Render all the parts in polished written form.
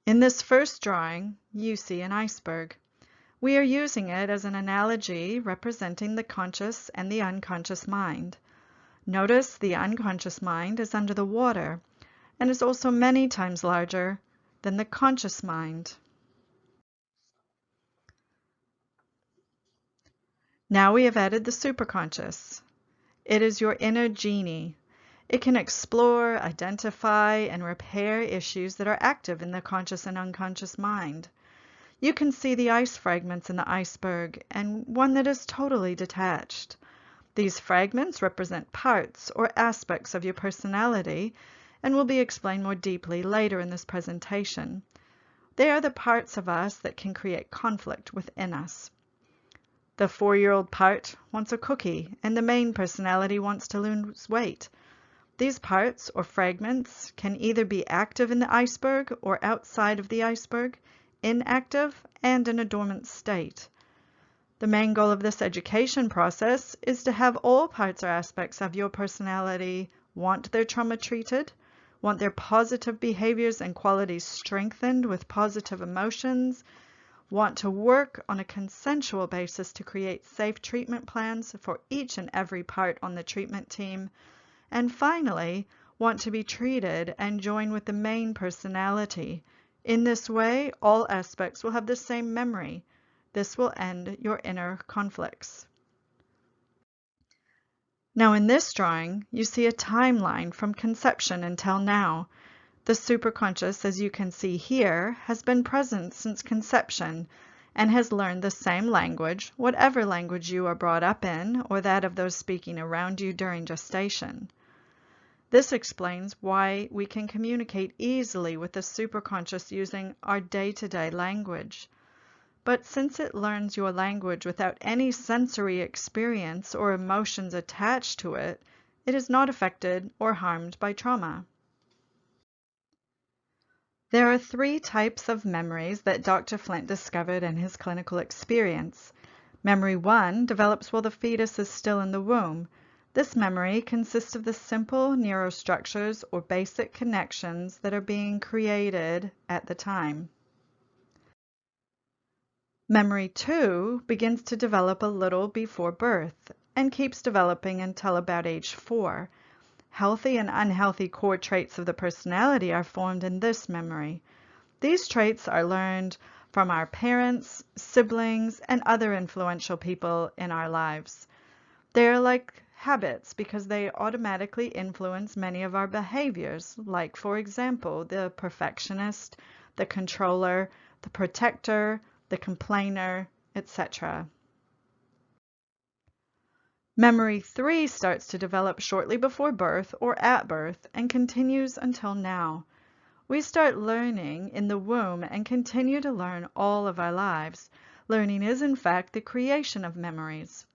In this first drawing, you see an iceberg. We are using it as an analogy representing the conscious and the unconscious mind. Notice the unconscious mind is under the water and is also many times larger than the conscious mind. Now we have added the superconscious. It is your inner genie. It can explore, identify, and repair issues that are active in the conscious and unconscious mind. You can see the ice fragments in the iceberg and one that is totally detached. These fragments represent parts or aspects of your personality and will be explained more deeply later in this presentation. They are the parts of us that can create conflict within us. The 4-year-old part wants a cookie, and the main personality wants to lose weight. These parts or fragments can either be active in the iceberg or outside of the iceberg, inactive and in a dormant state. The main goal of this education process is to have all parts or aspects of your personality want their trauma treated, want their positive behaviors and qualities strengthened with positive emotions, want to work on a consensual basis to create safe treatment plans for each and every part on the treatment team, and finally, want to be treated and join with the main personality. In this way, all aspects will have the same memory. This will end your inner conflicts. Now in this drawing, you see a timeline from conception until now. The superconscious, as you can see here, has been present since conception and has learned the same language, whatever language you are brought up in, or that of those speaking around you during gestation. This explains why we can communicate easily with the superconscious using our day-to-day language. But since it learns your language without any sensory experience or emotions attached to it, it is not affected or harmed by trauma. There are 3 types of memories that Dr. Flint discovered in his clinical experience. Memory 1 develops while the fetus is still in the womb. This memory consists of the simple neurostructures or basic connections that are being created at the time. Memory 2 begins to develop a little before birth and keeps developing until about age 4. Healthy and unhealthy core traits of the personality are formed in this memory. These traits are learned from our parents, siblings, and other influential people in our lives. They are like habits because they automatically influence many of our behaviors, like, for example, the perfectionist, the controller, the protector, the complainer, etc. Memory 3 starts to develop shortly before birth or at birth and continues until now. We start learning in the womb and continue to learn all of our lives. Learning is, in fact, the creation of memories.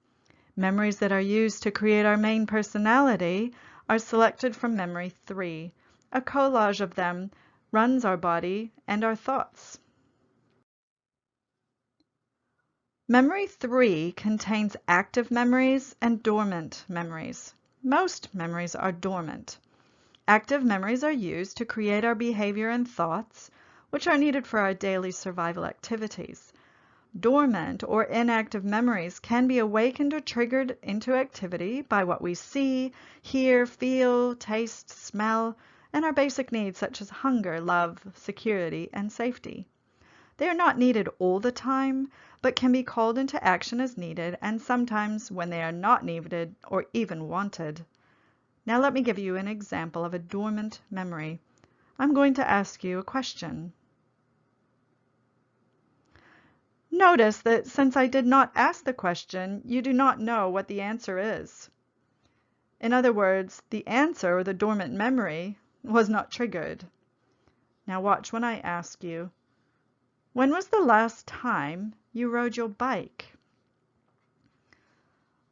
Memories that are used to create our main personality are selected from Memory 3. A collage of them runs our body and our thoughts. Memory 3 contains active memories and dormant memories. Most memories are dormant. Active memories are used to create our behavior and thoughts, which are needed for our daily survival activities. Dormant or inactive memories can be awakened or triggered into activity by what we see, hear, feel, taste, smell, and our basic needs such as hunger, love, security, and safety. They are not needed all the time, but can be called into action as needed and sometimes when they are not needed or even wanted. Now let me give you an example of a dormant memory. I'm going to ask you a question. Notice that since I did not ask the question, you do not know what the answer is. In other words, the answer or the dormant memory was not triggered. Now watch when I ask you, when was the last time you rode your bike?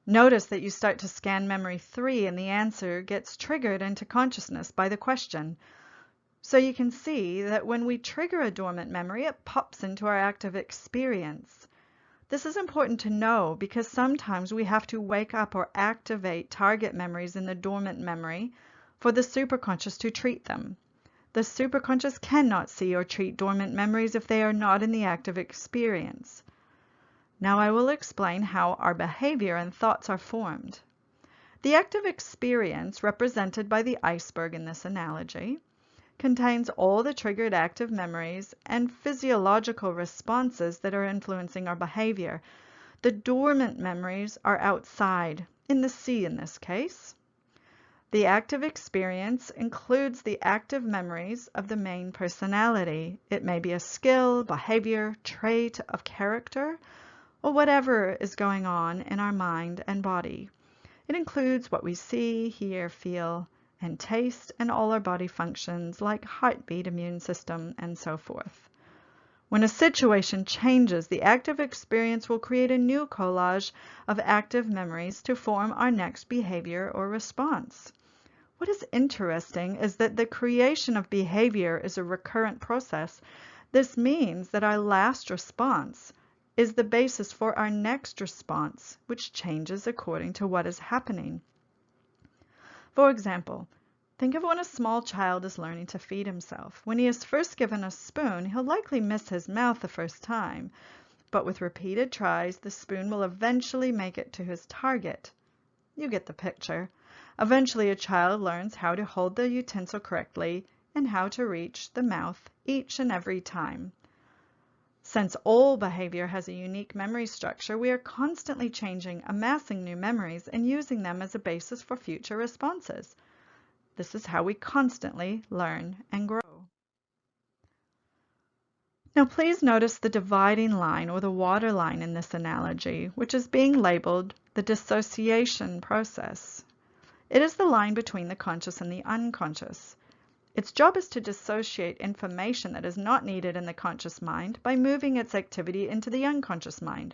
Notice that you start to scan Memory 3 and the answer gets triggered into consciousness by the question. So you can see that when we trigger a dormant memory, it pops into our active experience. This is important to know because sometimes we have to wake up or activate target memories in the dormant memory for the superconscious to treat them. The superconscious cannot see or treat dormant memories if they are not in the active experience. Now I will explain how our behavior and thoughts are formed. The active experience, represented by the iceberg in this analogy, contains all the triggered active memories and physiological responses that are influencing our behavior. The dormant memories are outside, in the sea in this case. The active experience includes the active memories of the main personality. It may be a skill, behavior, trait of character, or whatever is going on in our mind and body. It includes what we see, hear, feel, and taste, and all our body functions like heartbeat, immune system, and so forth. When a situation changes, the active experience will create a new collage of active memories to form our next behavior or response. What is interesting is that the creation of behavior is a recurrent process. This means that our last response is the basis for our next response, which changes according to what is happening. For example, think of when a small child is learning to feed himself. When he is first given a spoon, he'll likely miss his mouth the first time, but with repeated tries, the spoon will eventually make it to his target. You get the picture. Eventually, a child learns how to hold the utensil correctly and how to reach the mouth each and every time. Since all behavior has a unique memory structure, we are constantly changing, amassing new memories, and using them as a basis for future responses. This is how we constantly learn and grow. Now please notice the dividing line or the water line in this analogy, which is being labeled the dissociation process. It is the line between the conscious and the unconscious. Its job is to dissociate information that is not needed in the conscious mind by moving its activity into the unconscious mind.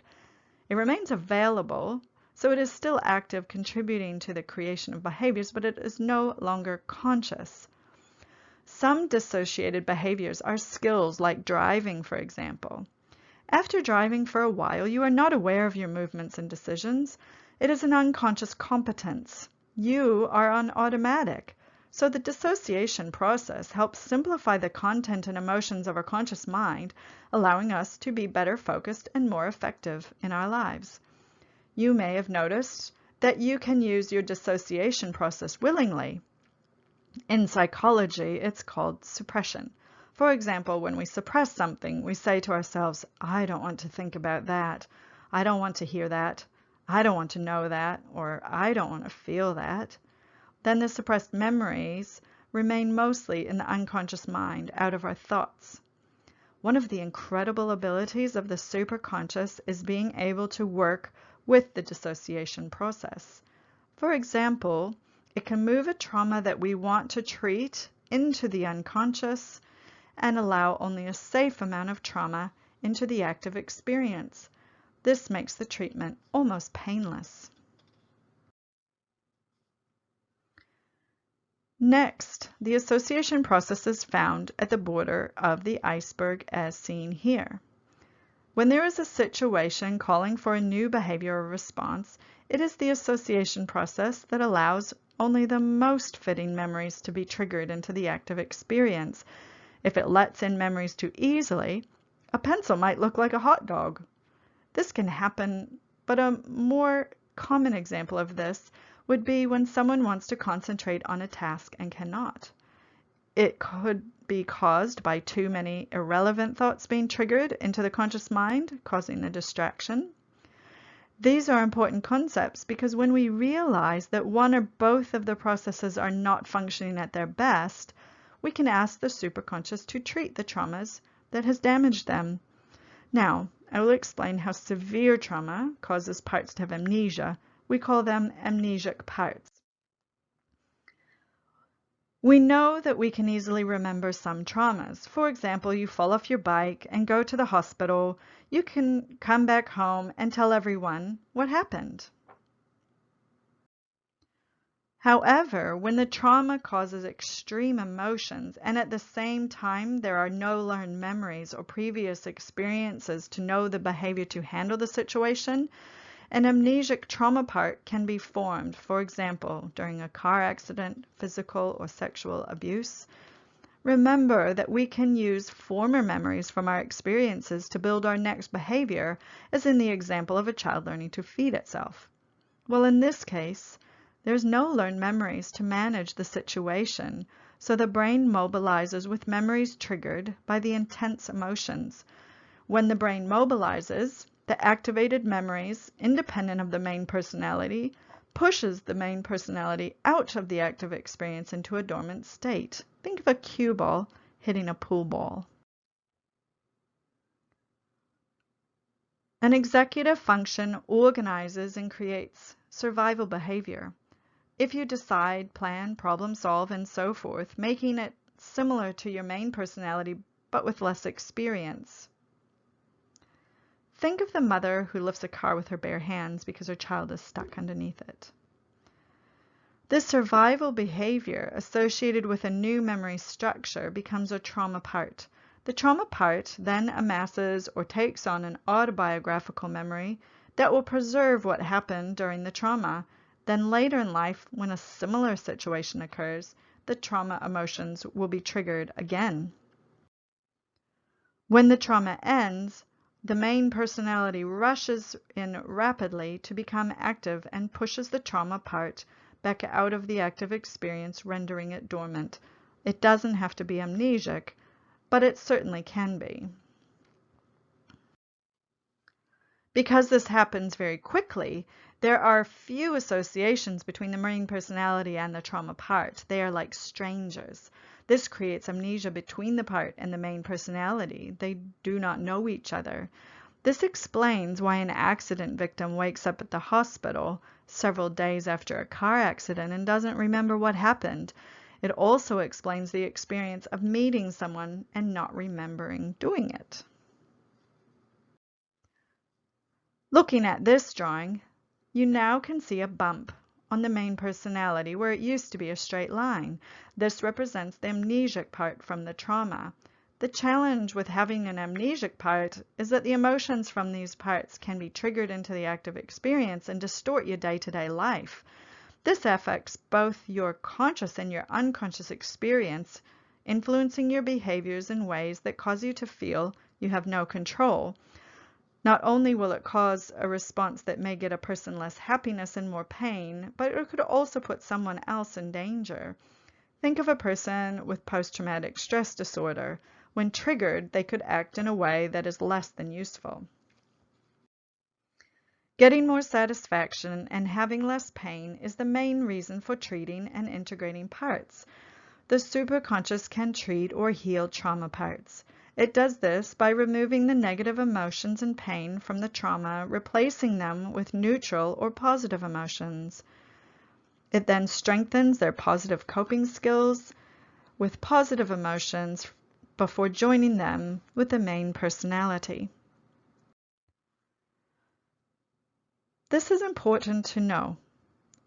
It remains available, so it is still active, contributing to the creation of behaviors, but it is no longer conscious. Some dissociated behaviors are skills like driving, for example. After driving for a while, you are not aware of your movements and decisions. It is an unconscious competence. You are on automatic. So the dissociation process helps simplify the content and emotions of our conscious mind, allowing us to be better focused and more effective in our lives. You may have noticed that you can use your dissociation process willingly. In psychology, it's called suppression. For example, when we suppress something, we say to ourselves, I don't want to think about that. I don't want to hear that. I don't want to know that, or I don't want to feel that. Then the suppressed memories remain mostly in the unconscious mind, out of our thoughts. One of the incredible abilities of the superconscious is being able to work with the dissociation process. For example, it can move a trauma that we want to treat into the unconscious and allow only a safe amount of trauma into the active experience. This makes the treatment almost painless. Next, the association process is found at the border of the iceberg as seen here. When there is a situation calling for a new behavior or response, it is the association process that allows only the most fitting memories to be triggered into the active experience. If it lets in memories too easily, a pencil might look like a hot dog. This can happen, but a more common example of this would be when someone wants to concentrate on a task and cannot. It could be caused by too many irrelevant thoughts being triggered into the conscious mind, causing a distraction. These are important concepts because when we realize that one or both of the processes are not functioning at their best, we can ask the superconscious to treat the traumas that has damaged them. Now, I will explain how severe trauma causes parts to have amnesia. We call them amnesic parts. We know that we can easily remember some traumas. For example, you fall off your bike and go to the hospital. You can come back home and tell everyone what happened. However, when the trauma causes extreme emotions and at the same time there are no learned memories or previous experiences to know the behavior to handle the situation, an amnesic trauma part can be formed, for example, during a car accident, physical or sexual abuse, Remember that we can use former memories from our experiences to build our next behavior, as in the example of a child learning to feed itself. Well, in this case, there's no learned memories to manage the situation, so the brain mobilizes with memories triggered by the intense emotions. When the brain mobilizes, the activated memories, independent of the main personality, pushes the main personality out of the active experience into a dormant state. Think of a cue ball hitting a pool ball. An executive function organizes and creates survival behavior. If you decide, plan, problem solve, and so forth, making it similar to your main personality but with less experience. Think of the mother who lifts a car with her bare hands because her child is stuck underneath it. This survival behavior associated with a new memory structure becomes a trauma part. The trauma part then amasses or takes on an autobiographical memory that will preserve what happened during the trauma. Then later in life, when a similar situation occurs, the trauma emotions will be triggered again. When the trauma ends, the main personality rushes in rapidly to become active and pushes the trauma part back out of the active experience, rendering it dormant. It doesn't have to be amnesic, but it certainly can be. Because this happens very quickly, there are few associations between the main personality and the trauma part. They are like strangers. This creates amnesia between the part and the main personality. They do not know each other. This explains why an accident victim wakes up at the hospital several days after a car accident and doesn't remember what happened. It also explains the experience of meeting someone and not remembering doing it. Looking at this drawing, you now can see a bump on the main personality where it used to be a straight line. This represents the amnesic part from the trauma. The challenge with having an amnesic part is that the emotions from these parts can be triggered into the active experience and distort your day-to-day life. This affects both your conscious and your unconscious experience, influencing your behaviors in ways that cause you to feel you have no control. Not only will it cause a response that may get a person less happiness and more pain, but it could also put someone else in danger. Think of a person with post-traumatic stress disorder. When triggered, they could act in a way that is less than useful. Getting more satisfaction and having less pain is the main reason for treating and integrating parts. The superconscious can treat or heal trauma parts. It does this by removing the negative emotions and pain from the trauma, replacing them with neutral or positive emotions. It then strengthens their positive coping skills with positive emotions before joining them with the main personality. This is important to know.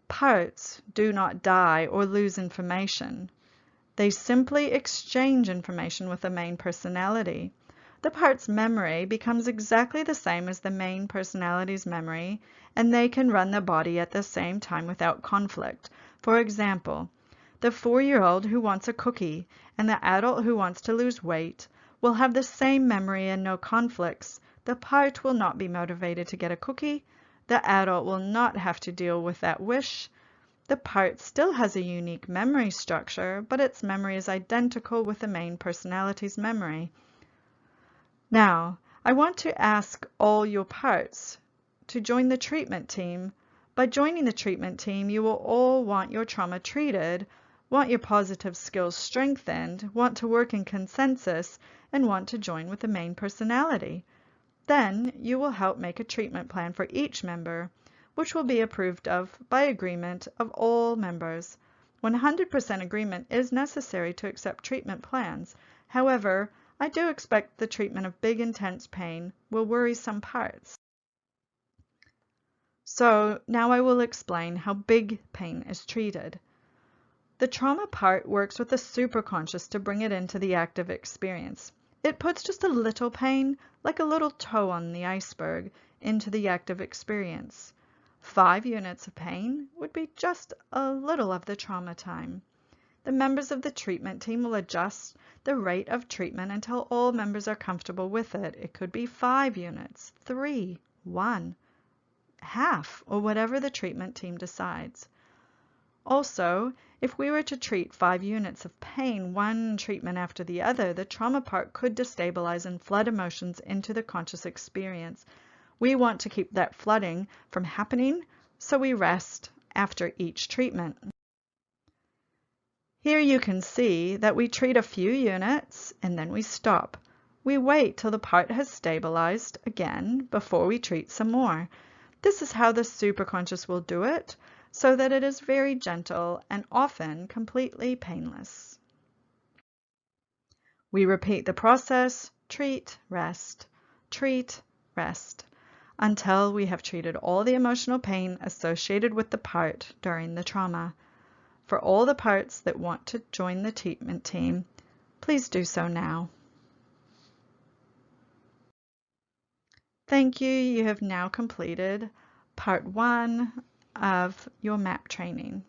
Parts do not die or lose information. They simply exchange information with the main personality. The part's memory becomes exactly the same as the main personality's memory, and they can run the body at the same time without conflict. For example, the 4-year-old who wants a cookie and the adult who wants to lose weight will have the same memory and no conflicts. The part will not be motivated to get a cookie. The adult will not have to deal with that wish. The part still has a unique memory structure, but its memory is identical with the main personality's memory. Now, I want to ask all your parts to join the treatment team. By joining the treatment team, you will all want your trauma treated, want your positive skills strengthened, want to work in consensus, and want to join with the main personality. Then you will help make a treatment plan for each member, which will be approved of by agreement of all members. 100% agreement is necessary to accept treatment plans. However, I do expect the treatment of big intense pain will worry some parts. So now I will explain how big pain is treated. The trauma part works with the superconscious to bring it into the active experience. It puts just a little pain, like a little toe on the iceberg, into the active experience. 5 units of pain would be just a little of the trauma time. The members of the treatment team will adjust the rate of treatment until all members are comfortable with it. It could be 5 units, 3, 1, half, or whatever the treatment team decides. Also, if we were to treat 5 units of pain, one treatment after the other, the trauma part could destabilize and flood emotions into the conscious experience. We want to keep that flooding from happening, so we rest after each treatment. Here you can see that we treat a few units and then we stop. We wait till the part has stabilized again before we treat some more. This is how the superconscious will do it, so that it is very gentle and often completely painless. We repeat the process, treat, rest, until we have treated all the emotional pain associated with the part during the trauma. For all the parts that want to join the treatment team, please do so now. Thank you. You have now completed part 1 of your MAP training.